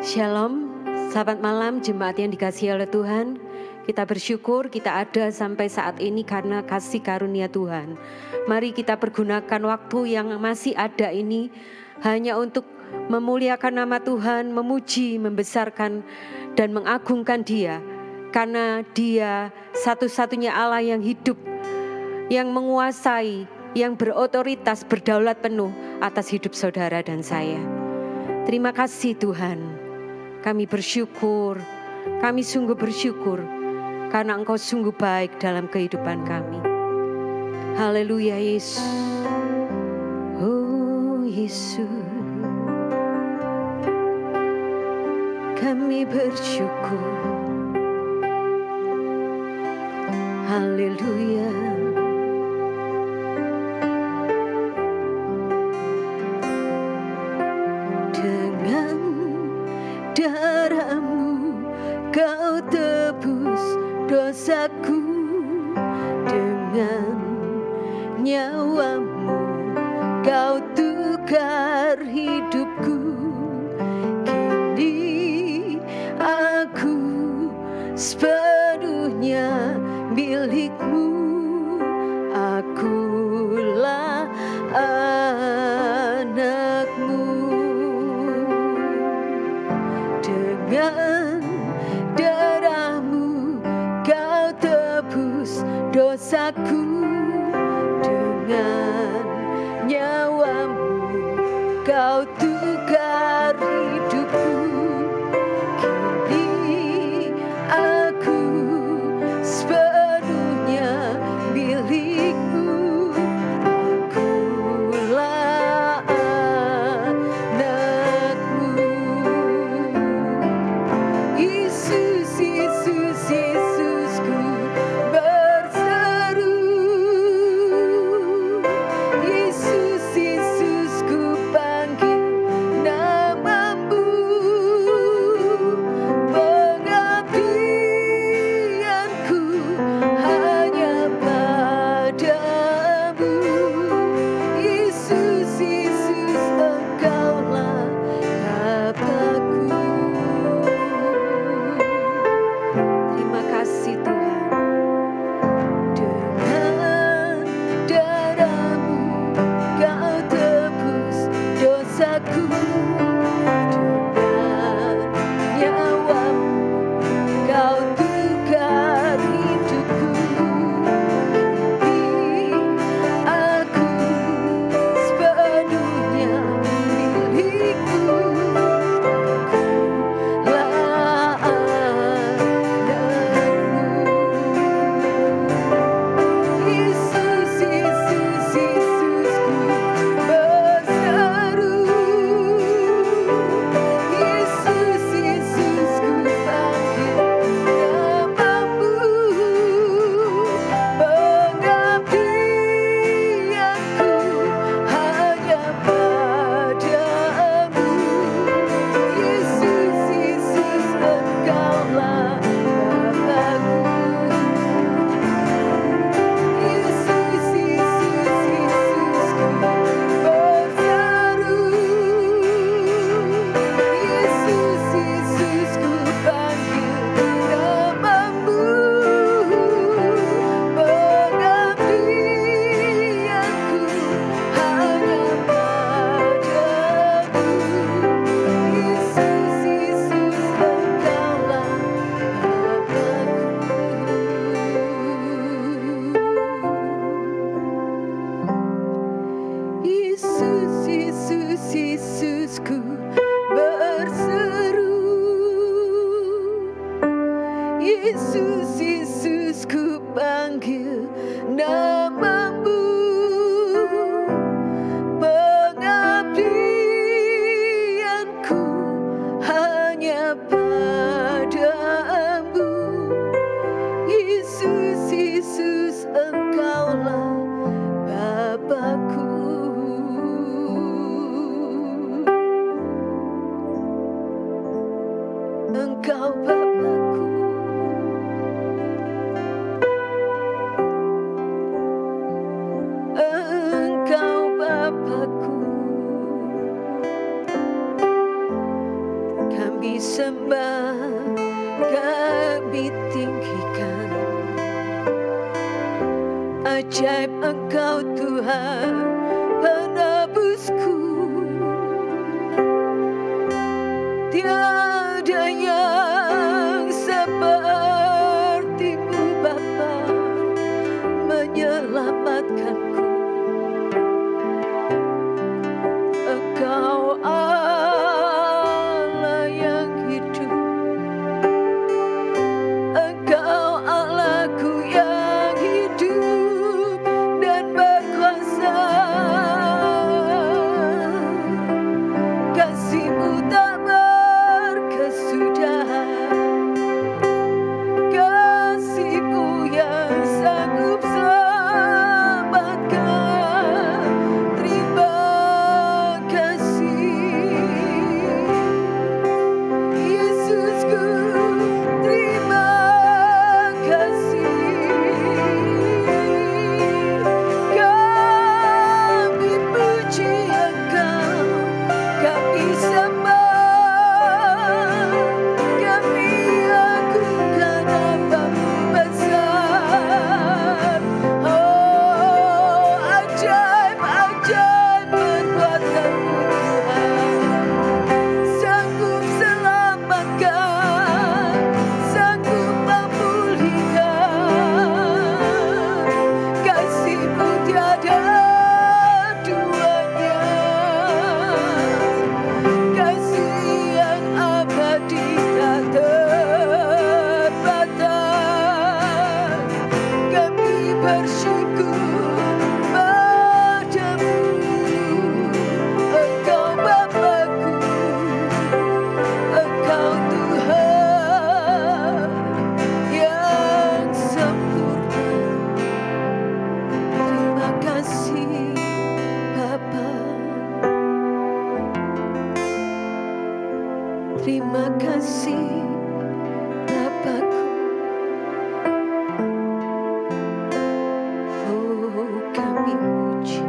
Shalom, selamat malam jemaat yang dikasihi oleh Tuhan. Kita bersyukur kita ada sampai saat ini karena kasih karunia Tuhan. Mari kita pergunakan waktu yang masih ada ini hanya untuk memuliakan nama Tuhan, memuji, membesarkan dan mengagungkan Dia. Karena Dia satu-satunya Allah yang hidup, yang menguasai, yang berotoritas, berdaulat penuh atas hidup saudara dan saya. Terima kasih Tuhan. Kami bersyukur, kami sungguh bersyukur karena Engkau sungguh baik dalam kehidupan kami. Haleluya Yesus. Oh Yesus, kami bersyukur. Haleluya. Darah-Mu Kau tebus dosaku, dengan nyawa-Mu Kau tukar hidupku. Kini aku sepenuhnya milik-Mu, akulah anak-Mu. Dengan darah-Mu Kau tebus dosaku, dengan nyawa-Mu Kau tukar hidupku. Kini aku sepenuhnya milik-Mu, akulah anak-Mu. Yesus, Yesus, Yesus, ku berseru. Yesus, Yesus, ku panggil nama-Mu. Pengabdianku hanya padamu. Yesus, Yesus, Engkaulah Bapa-Ku. Terima kasih Tuhan. Dengan darah-Mu Kau tebus dosaku, dengan nyawa-Mu Kau tukar hidupku. Kini aku sepenuhnya milik-Mu, akulah anak-Mu. Yesus, Yesus, Yesus, ku berseru. Yesus, Yesus, ku panggil nama-Mu. Pengabdianku hanya padamu. Yesus, Yesus, Engkaulah Bapa-Ku. Yesus, Yesus, Yesus, ku berseru. Yesus, Yesus, ku panggil nama-Mu. Pengabdianku hanya padamu. Yesus, Yesus, Engkaulah Bapa-Ku. Yesus, Yesus, Yesus, ku berseru. Yesus, Yesus, ku panggil nama-Mu. Pengabdianku hanya padamu. Yesus, Yesus, Engkaulah Bapa-Ku. Engkau Bapa-Ku. Engkau Bapa-Ku. Kami kami sembah, kami tinggikan. Ajaib Engkau Tuhan, penebusku. Tiada yang seperti-Mu Bapa, menyelamatkanku. Engkau Allah yang hidup, Engkau Allahku yang hidup dan berkuasa. Kasih-Mu tak berkesudahan, kasih-Mu yang sanggup selamatkan. Terima kasih Yesusku, terima kasih. Kami puji Engkau, kami sembah, kami agungkan nama-Mu besar. Oh, ajaib-ajaib perbuatan-Mu Tuhan, sanggup selamatkan, sanggup memulihkan. Kasih-Mu tiada duanya, kasih yang abadi tak terbatas. Kami bersyukur padamu, Engkau Bapa-Ku, Engkau Tuhan yang sempurna. Terima kasih Bapa, terima kasih Bapa-Ku. Oh, kami puji.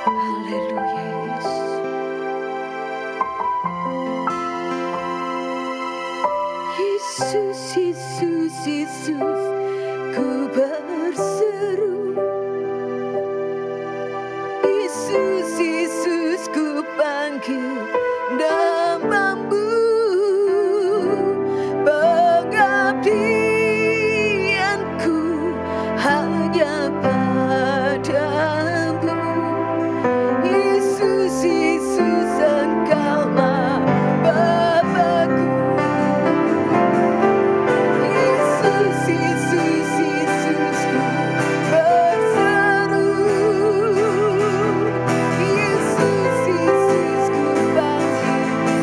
Haleluya, Yesus. Yesus, Yesus, ku berseru. Yesus, Yesus, ku panggil nama-Mu. Pengabdianku hanya padamu. Yesus, Yesus, Engkaulah Bapa-Ku. Yesus, Yesus, Yesus, ku berseru. Yesus, Yesus, ku panggil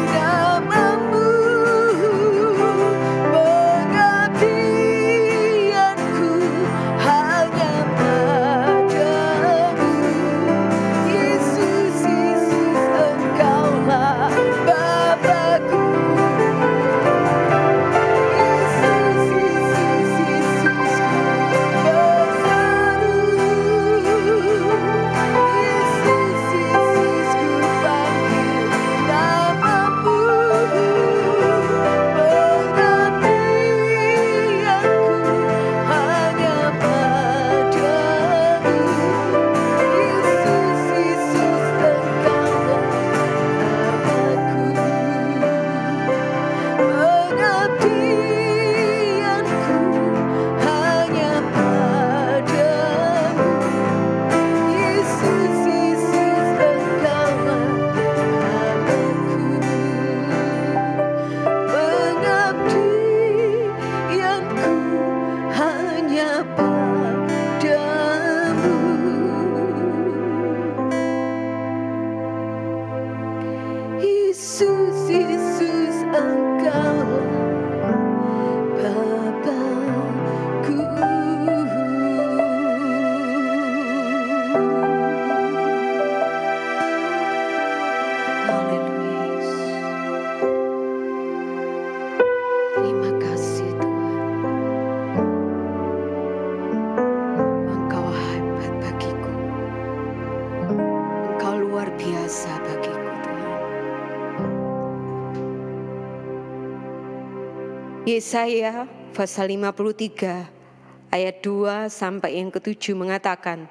Yesaya pasal 53 ayat 2 sampai yang ke-7 mengatakan,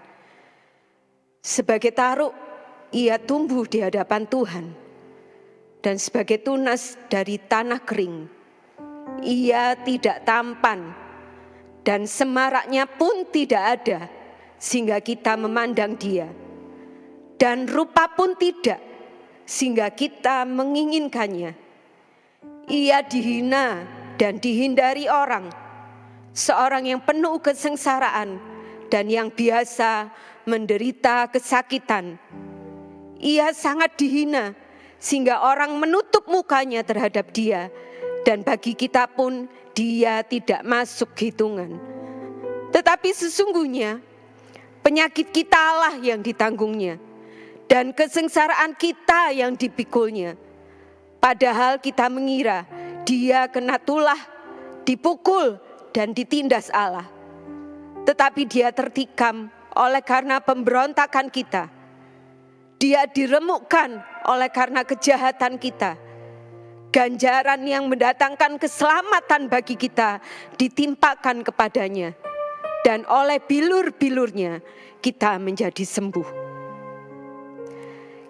sebagai taruk ia tumbuh di hadapan Tuhan, dan sebagai tunas dari tanah kering. Ia tidak tampan, dan semaraknya pun tidak ada, sehingga kita memandang dia. Dan rupa pun tidak, sehingga kita menginginkannya. Ia dihina dan dihindari orang, seorang yang penuh kesengsaraan dan yang biasa menderita kesakitan. Ia sangat dihina sehingga orang menutup mukanya terhadap dia, dan bagi kita pun dia tidak masuk hitungan. Tetapi sesungguhnya penyakit kitalah yang ditanggungnya, dan kesengsaraan kita yang dipikulnya. Padahal kita mengira dia kena tulah, dipukul dan ditindas Allah. Tetapi dia tertikam oleh karena pemberontakan kita. Dia diremukkan oleh karena kejahatan kita. Ganjaran yang mendatangkan keselamatan bagi kita ditimpakan kepadanya. Dan oleh bilur-bilurnya kita menjadi sembuh.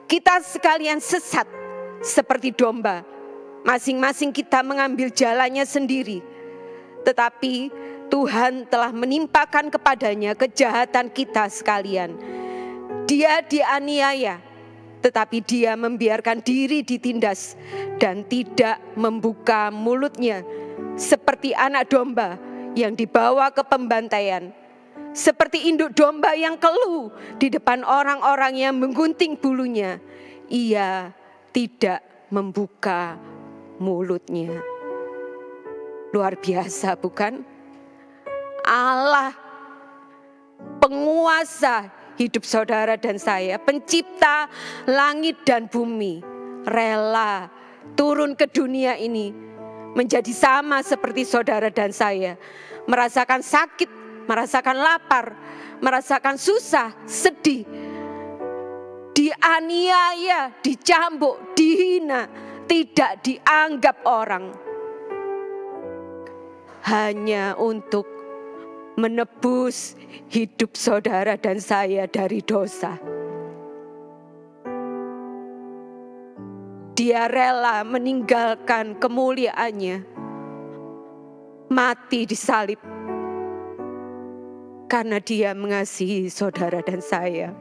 Kita sekalian sesat seperti domba, masing-masing kita mengambil jalannya sendiri. Tetapi Tuhan telah menimpakan kepadanya kejahatan kita sekalian. Dia dianiaya, tetapi dia membiarkan diri ditindas dan tidak membuka mulutnya, seperti anak domba yang dibawa ke pembantaian, seperti induk domba yang keluh di depan orang-orang yang menggunting bulunya. Ia tidak membuka mulutnya. Luar biasa, bukan? Allah, penguasa hidup saudara dan saya, pencipta langit dan bumi, rela turun ke dunia ini menjadi sama seperti saudara dan saya, merasakan sakit, merasakan lapar, merasakan susah, sedih, dianiaya, dicambuk, dihina, tidak dianggap orang, hanya untuk menebus hidup saudara dan saya dari dosa. Dia rela meninggalkan kemuliaannya, mati di salib, karena dia mengasihi saudara dan saya.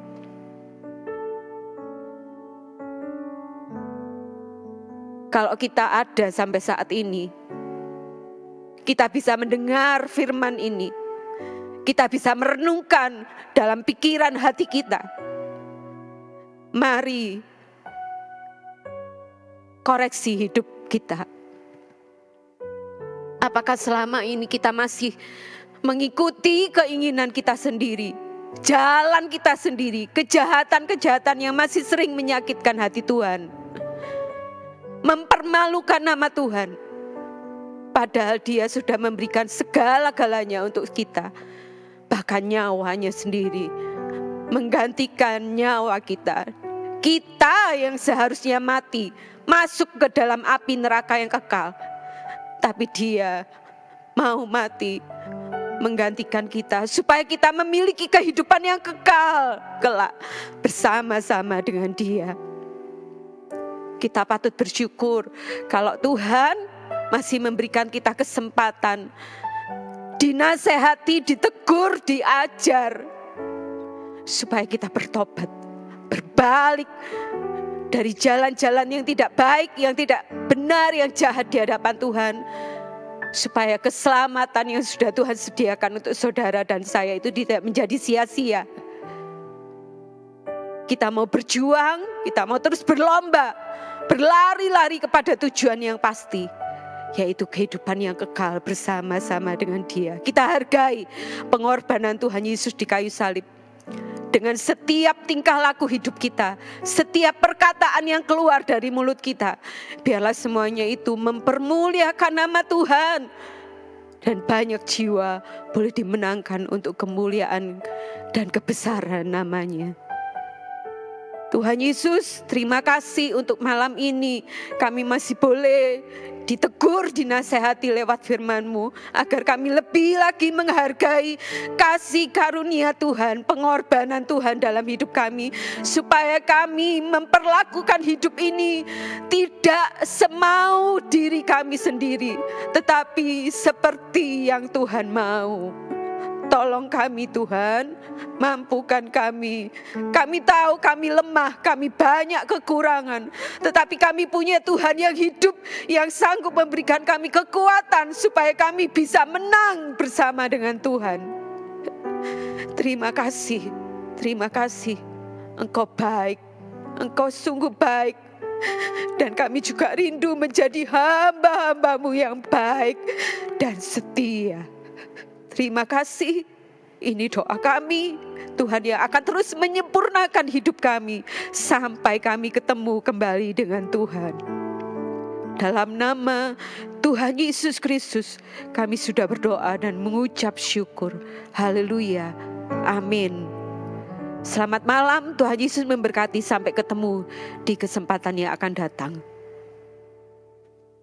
Kalau kita ada sampai saat ini, kita bisa mendengar firman ini, kita bisa merenungkan dalam pikiran hati kita. Mari koreksi hidup kita. Apakah selama ini kita masih mengikuti keinginan kita sendiri, jalan kita sendiri, kejahatan-kejahatan yang masih sering menyakitkan hati Tuhan, mempermalukan nama Tuhan, padahal Dia sudah memberikan segala-galanya untuk kita, bahkan nyawanya sendiri, menggantikan nyawa kita. Kita yang seharusnya mati, masuk ke dalam api neraka yang kekal, tapi Dia mau mati menggantikan kita, supaya kita memiliki kehidupan yang kekal kelak bersama-sama dengan Dia. Kita patut bersyukur kalau Tuhan masih memberikan kita kesempatan, dinasehati, ditegur, diajar, supaya kita bertobat, berbalik dari jalan-jalan yang tidak baik, yang tidak benar, yang jahat di hadapan Tuhan, supaya keselamatan yang sudah Tuhan sediakan untuk saudara dan saya itu tidak menjadi sia-sia. Kita mau berjuang, kita mau terus berlomba, berlari-lari kepada tujuan yang pasti, yaitu kehidupan yang kekal bersama-sama dengan Dia. Kita hargai pengorbanan Tuhan Yesus di kayu salib. Dengan setiap tingkah laku hidup kita, setiap perkataan yang keluar dari mulut kita, biarlah semuanya itu mempermuliakan nama Tuhan, dan banyak jiwa boleh dimenangkan untuk kemuliaan dan kebesaran namanya. Tuhan Yesus, terima kasih untuk malam ini kami masih boleh ditegur, dinasehati lewat firman-Mu, agar kami lebih lagi menghargai kasih karunia Tuhan, pengorbanan Tuhan dalam hidup kami, supaya kami memperlakukan hidup ini tidak semau diri kami sendiri, tetapi seperti yang Tuhan mau. Tolong kami Tuhan, mampukan kami. Kami tahu kami lemah, kami banyak kekurangan. Tetapi kami punya Tuhan yang hidup, yang sanggup memberikan kami kekuatan supaya kami bisa menang bersama dengan Tuhan. Terima kasih, terima kasih. Engkau baik, Engkau sungguh baik. Dan kami juga rindu menjadi hamba-hamba-Mu yang baik dan setia. Terima kasih, ini doa kami, Tuhan yang akan terus menyempurnakan hidup kami sampai kami ketemu kembali dengan Tuhan. Dalam nama Tuhan Yesus Kristus, kami sudah berdoa dan mengucap syukur. Haleluya, amin. Selamat malam, Tuhan Yesus memberkati, sampai ketemu di kesempatan yang akan datang.